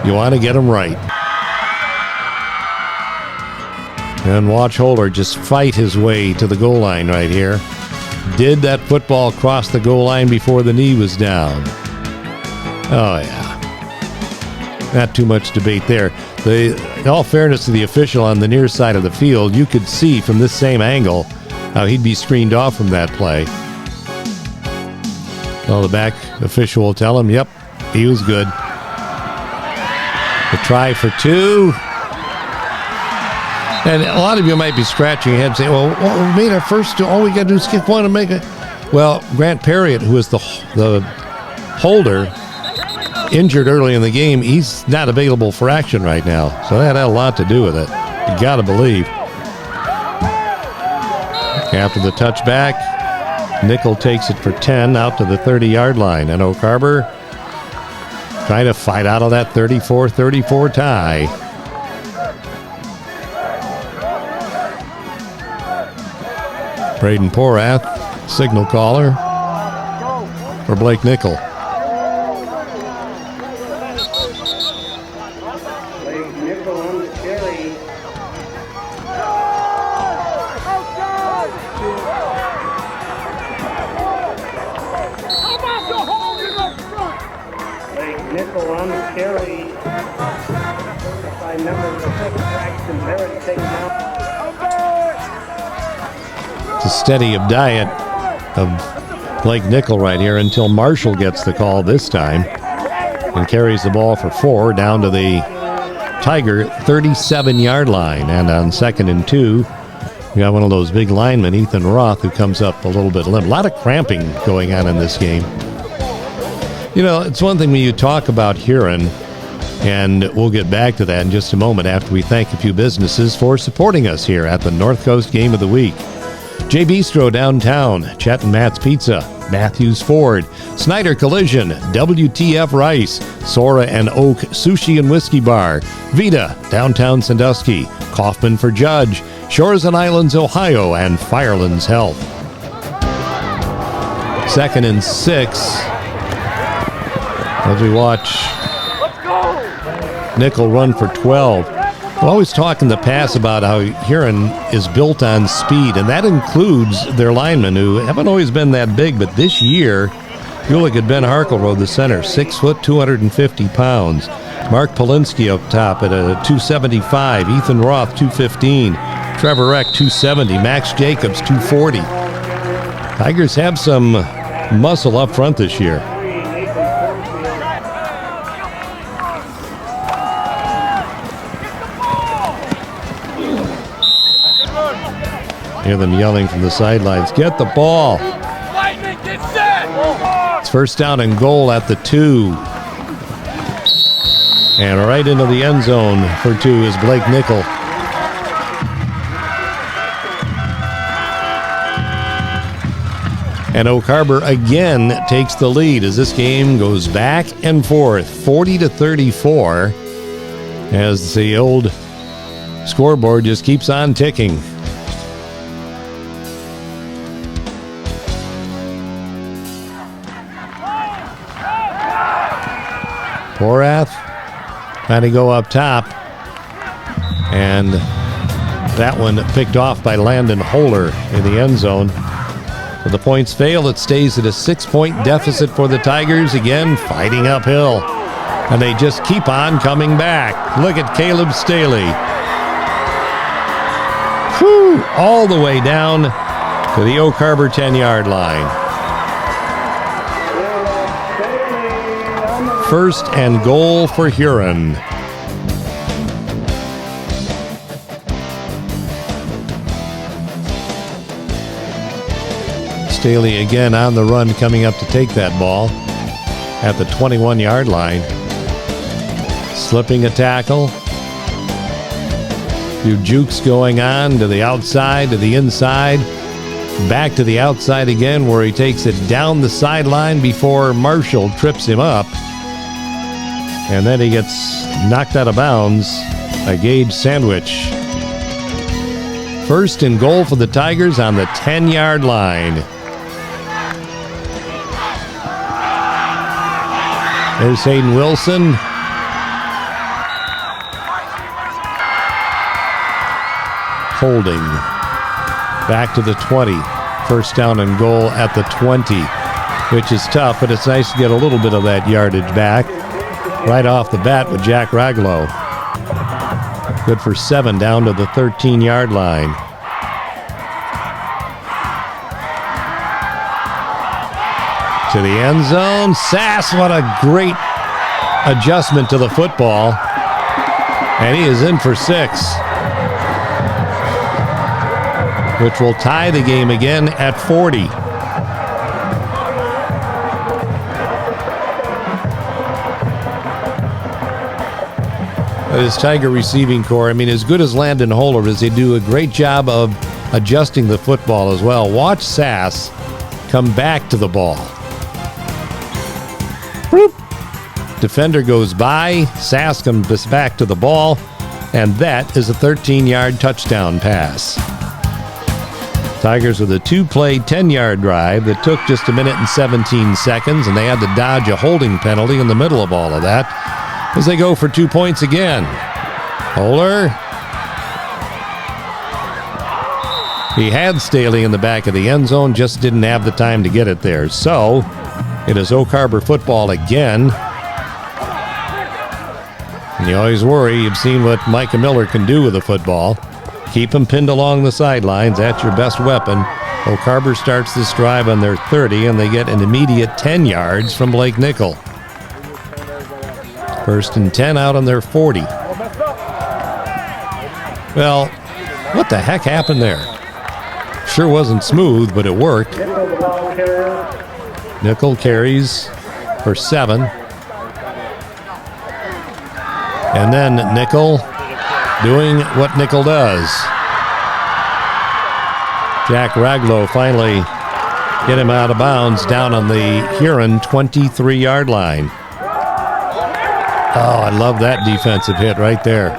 you want to get them right. And watch Holder just fight his way to the goal line right here. Did that football cross the goal line before the knee was down? Oh, yeah. Not too much debate there. In all fairness to the official on the near side of the field, you could see from this same angle how he'd be screened off from that play. Well, the back official will tell him, yep, he was good. The try for 2. And a lot of you might be scratching your head and saying, well, we made our first 2. All we got to do is kick 1 and make it. Well, Grant Perriott, who is the holder, injured early in the game, he's not available for action right now. So that had a lot to do with it. You got to believe. After the touchback, Nickel takes it for 10 out to the 30-yard line. And Oak Harbor trying to fight out of that 34-34 tie. Braden Porath, signal caller for Blake Nickel. Nickel on the carry by number 6, Braxton Barrett taken out. It's a steady of diet of Blake Nickel right here until Marshall gets the call this time and carries the ball for 4 down to the Tiger 37-yard line. And on 2nd and 2, we got one of those big linemen, Ethan Roth, who comes up a little bit limp. A lot of cramping going on in this game. You know, it's one thing when you talk about Huron, and we'll get back to that in just a moment after we thank a few businesses for supporting us here at the North Coast Game of the Week. J Bistro downtown, Chet and Matt's Pizza, Matthews Ford, Snyder Collision, WTF Rice, Sora and Oak Sushi and Whiskey Bar, Vita, downtown Sandusky, Kaufman for Judge, Shores and Islands, Ohio, and Firelands Health. 2nd and 6. As we watch Nickel run for 12. We'll always talk in the past about how Huron is built on speed, and that includes their linemen who haven't always been that big, but this year, you look at Ben Harkleroad, the center, 6 foot, 250 pounds. Mark Polinsky up top at a 275. Ethan Roth, 215. Trevor Eck, 270. Max Jacobs, 240. Tigers have some muscle up front this year. Hear them yelling from the sidelines, get the ball. It's 1st down and goal at the 2. And right into the end zone for 2 is Blake Nickel. And Oak Harbor again takes the lead as this game goes back and forth, 40-34, as the old scoreboard just keeps on ticking. Horath trying to go up top, and that one picked off by Landon Holer in the end zone. But the points fail. It stays at a 6-point deficit for the Tigers, again fighting uphill, and they just keep on coming back. Look at Caleb Staley. Whew, all the way down to the Oak Harbor 10-yard line. 1st and goal for Huron. Staley again on the run, coming up to take that ball at the 21-yard line. Slipping a tackle. A few jukes going on to the outside, to the inside. Back to the outside again, where he takes it down the sideline before Marshall trips him up. And then he gets knocked out of bounds by Gage Sandwich. 1st and goal for the Tigers on the 10-yard line. There's Hayden Wilson. Holding. Back to the 20. 1st down and goal at the 20, which is tough, but it's nice to get a little bit of that yardage back right off the bat with Jack Raglow. Good for 7 down to the 13-yard line. To the end zone. Sass, what a great adjustment to the football. And he is in for 6, which will tie the game again at 40. This Tiger receiving core, I mean, as good as Landon Holer is, they do a great job of adjusting the football as well. Watch Sass come back to the ball. Boop. Defender goes by, Sass comes back to the ball, and that is a 13-yard touchdown pass. Tigers with a 2-play, 10-yard drive that took just a minute and 17 seconds, and they had to dodge a holding penalty in the middle of all of that as they go for 2 points again. Holer. He had Staley in the back of the end zone, just didn't have the time to get it there. So it is Oak Harbor football again. And you always worry. You've seen what Micah Miller can do with a football. Keep him pinned along the sidelines. That's your best weapon. Oak Harbor starts this drive on their 30, and they get an immediate 10 yards from Blake Nickel. 1st and 10 out on their 40. Well, what the heck happened there? Sure wasn't smooth, but it worked. Nickel carries for 7. And then Nickel doing what Nickel does. Jack Raglow finally get him out of bounds down on the Huron 23-yard line. Oh, I love that defensive hit right there.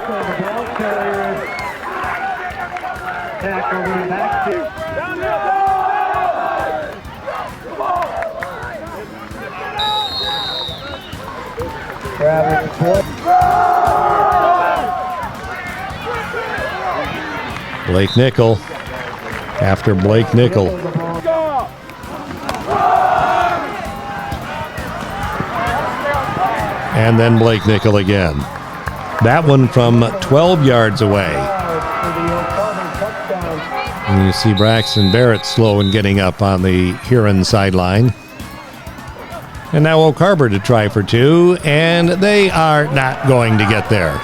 Blake Nickel after Blake Nickel. And then Blake Nickel again. That one from 12 yards away. And you see Braxton Barrett slow in getting up on the Huron sideline. And now Oak Harbor to try for 2, and they are not going to get there.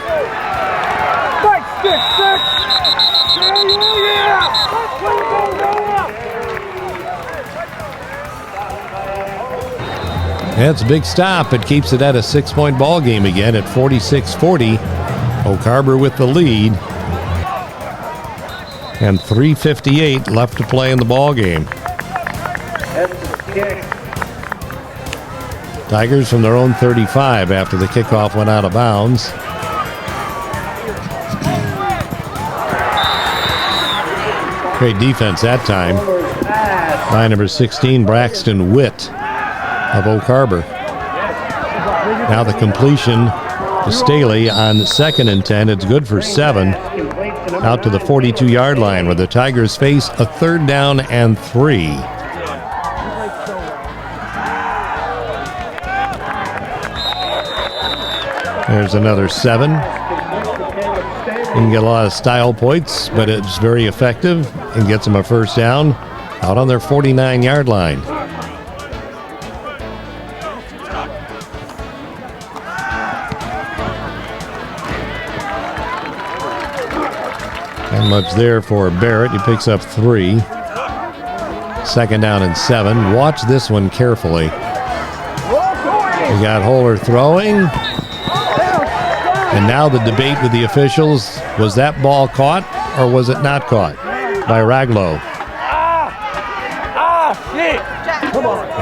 That's a big stop. It keeps it at a 6-point ball game again at 46-40. Oak Harbor with the lead. And 3:58 left to play in the ball game. Tigers from their own 35 after the kickoff went out of bounds. Great defense that time by number 16, Braxton Witt of Oak Harbor. Now the completion to Staley on 2nd and 10. It's good for 7. Out to the 42-yard line where the Tigers face a 3rd down and 3. There's another 7. Didn't get a lot of style points, but it's very effective and gets them a 1st down out on their 49-yard line. Not much there for Barrett. He picks up 3. 2nd down and 7. Watch this one carefully. We got Holler throwing. And now the debate with the officials, was that ball caught or was it not caught by Raglow?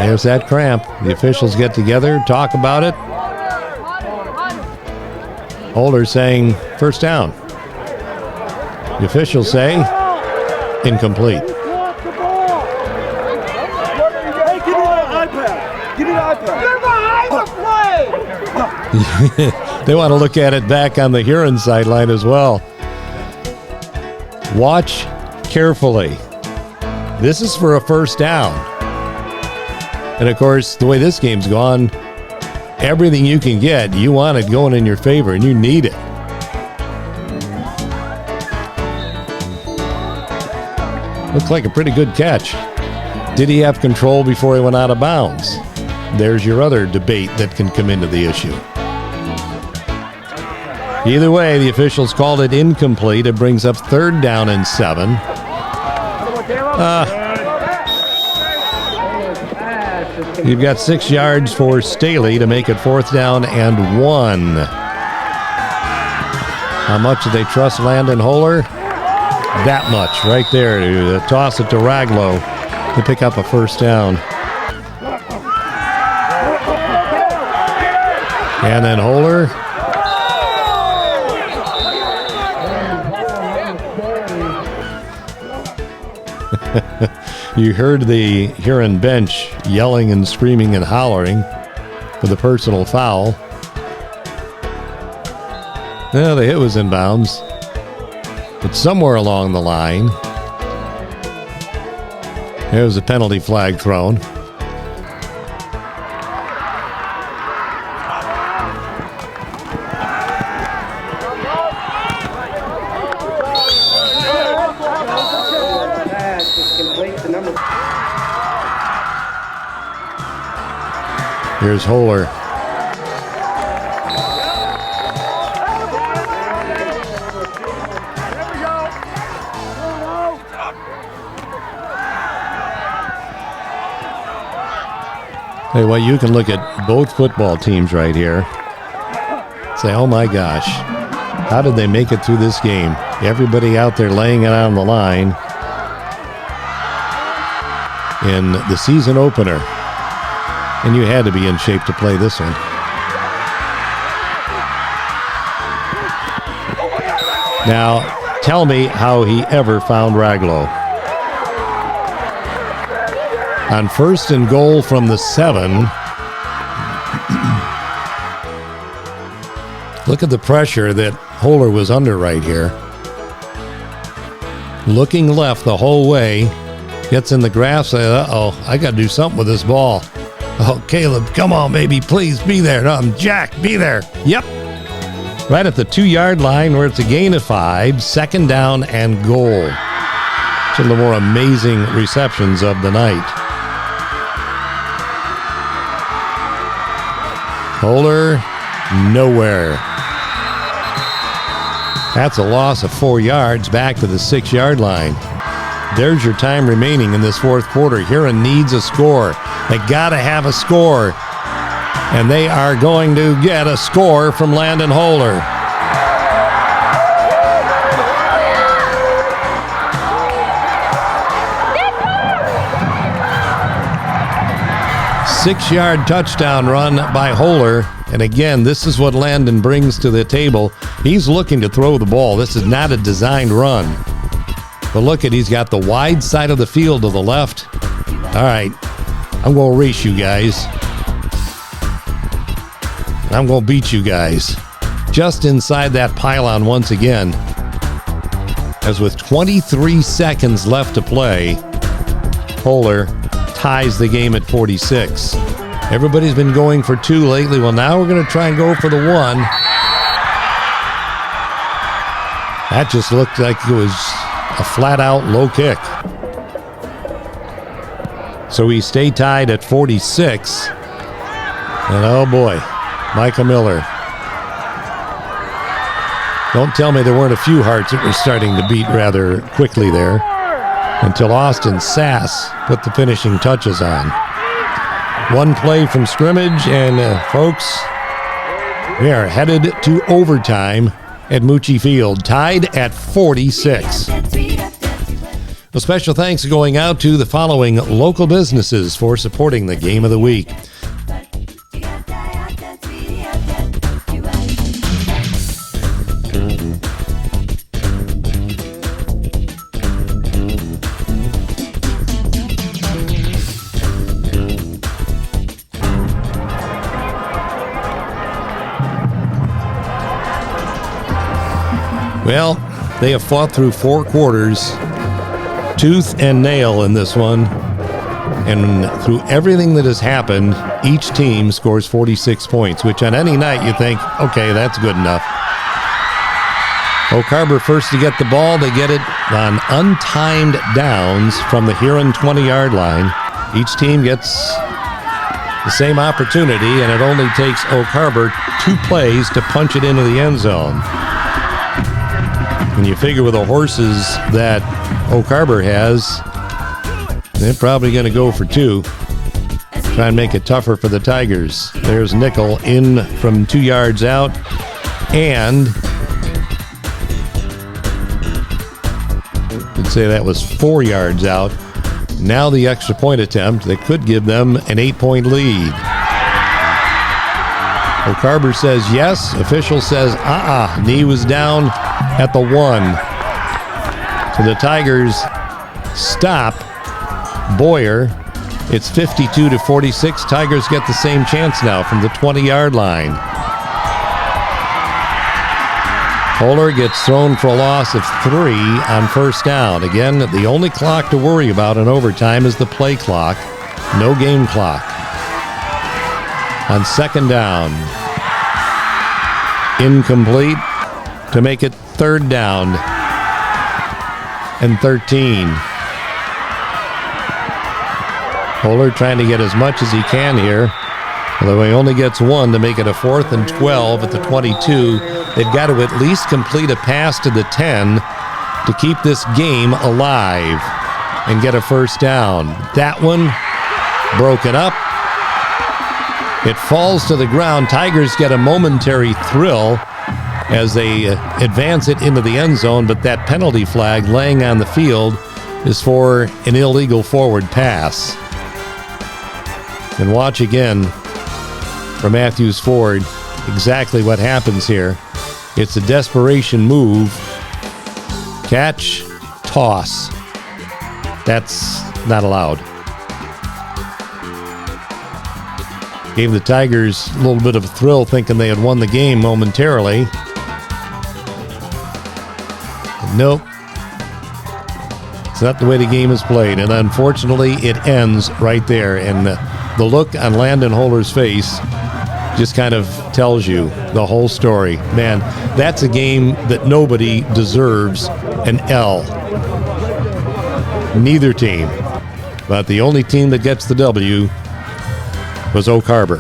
There's that cramp. The officials get together, talk about it. Holder saying 1st down. The officials say incomplete. Hey, give me that iPad. Give me the iPad. You're behind the play. They want to look at it back on the Huron sideline as well. Watch carefully. This is for a 1st down. And of course, the way this game's gone, everything you can get, you want it going in your favor, and you need it. Looked like a pretty good catch. Did he have control before he went out of bounds? There's your other debate that can come into the issue. Either way, the officials called it incomplete. It brings up 3rd down and 7. You've got 6 yards for Staley to make it 4th down and 1. How much do they trust Landon Holler? That much right there to toss it to Raglow to pick up a 1st down. And then Holler. You heard the Huron bench yelling and screaming and hollering for the personal foul. Well, the hit was in bounds. But somewhere along the line, there was a penalty flag thrown. Here's Holer. Hey, well, you can look at both football teams right here. Say, oh my gosh, how did they make it through this game? Everybody out there laying it on the line in the season opener. And you had to be in shape to play this one. Now, tell me how he ever found Raglow. On 1st and goal from the 7. Look at the pressure that Holer was under right here. Looking left the whole way. Gets in the grass. Uh-oh, I got to do something with this ball. Oh, Caleb, come on, baby. Please be there. No, Jack, be there. Yep. Right at the 2-yard line where it's a gain of 5. 2nd down and goal. It's one of the more amazing receptions of the night. Holer, nowhere. That's a loss of 4 yards back to the 6-yard line. There's your time remaining in this 4th quarter. Huron needs a score. They got to have a score. And they are going to get a score from Landon Holer. Six-yard touchdown run by Holer. And again, this is what Landon brings to the table. He's looking to throw the ball. This is not a designed run. But look at, he's got the wide side of the field to the left. All right, I'm going to race you guys. I'm going to beat you guys. Just inside that pylon once again. As with 23 seconds left to play, Holer ties the game at 46. Everybody's been going for 2 lately. Well, now we're going to try and go for the 1. That just looked like it was a flat-out low kick. So we stay tied at 46. And oh boy, Micah Miller. Don't tell me there weren't a few hearts that were starting to beat rather quickly there until Austin Sass put the finishing touches on. 1 play from scrimmage, and folks, we are headed to overtime at Mucci Field, tied at 46. A special thanks going out to the following local businesses for supporting the Game of the Week. Well, they have fought through 4 quarters, tooth and nail in this one. And through everything that has happened, each team scores 46 points, which on any night you think, okay, that's good enough. Oak Harbor first to get the ball. They get it on untimed downs from the Huron 20-yard line. Each team gets the same opportunity, and it only takes Oak Harbor 2 plays to punch it into the end zone. And you figure with the horses that Oak Harbor has, they're probably going to go for 2. Try and make it tougher for the Tigers. There's Nickel in from 2 yards out. And I'd say that was 4 yards out. Now the extra point attempt that could give them an 8-point lead. Oak Harbor says yes. Official says knee was down at the 1. So the Tigers stop Boyer. It's 52-46. Tigers get the same chance now from the 20-yard line. Holer gets thrown for a loss of 3 on 1st down. Again, the only clock to worry about in overtime is the play clock. No game clock. On 2nd down. Incomplete to make it 3rd down and 13. Holer trying to get as much as he can here. Although he only gets one to make it a 4th and 12 at the 22. They've got to at least complete a pass to the 10 to keep this game alive and get a first down. That one broken up. It falls to the ground. Tigers get a momentary thrill as they advance it into the end zone, but that penalty flag laying on the field is for an illegal forward pass. And watch again for Matthews Ford exactly what happens here. It's a desperation move. Catch, toss. That's not allowed. Gave the Tigers a little bit of a thrill thinking they had won the game momentarily. Nope. It's not the way the game is played, and unfortunately it ends right there. And the look on Landon Holler's face just kind of tells you the whole story. Man, that's a game that nobody deserves an L. Neither team. But the only team that gets the W was Oak Harbor.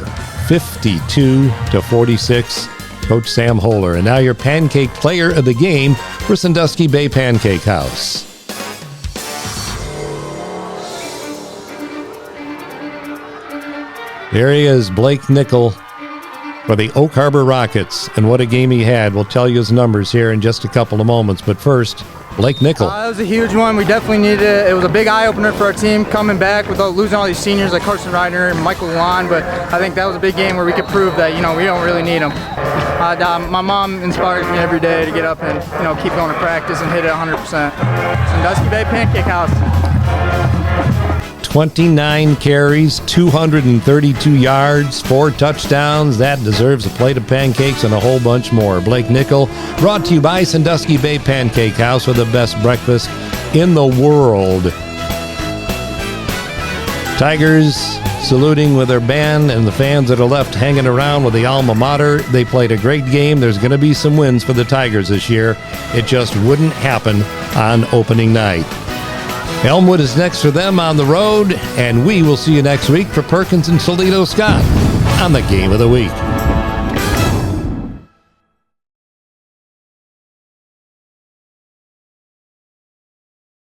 52-46. Coach Sam Holler. And now your pancake player of the game for Sandusky Bay Pancake House. There he is, Blake Nickel for the Oak Harbor Rockets. And what a game he had. We'll tell you his numbers here in just a couple of moments. But first, Blake Nickel. It was a huge one. We definitely needed it. It was a big eye-opener for our team coming back with losing all these seniors like Carson Ryder and Michael Lon. But I think that was a big game where we could prove that, we don't really need them. My mom inspires me every day to get up and, keep going to practice and hit it 100%. Sandusky Bay Pancake House. 29 carries, 232 yards, 4 touchdowns. That deserves a plate of pancakes and a whole bunch more. Blake Nickel, brought to you by Sandusky Bay Pancake House with the best breakfast in the world. Tigers saluting with their band and the fans that are left hanging around with the alma mater. They played a great game. There's going to be some wins for the Tigers this year. It just wouldn't happen on opening night. Elmwood is next for them on the road, and we will see you next week for Perkins and Toledo Scott on the Game of the Week.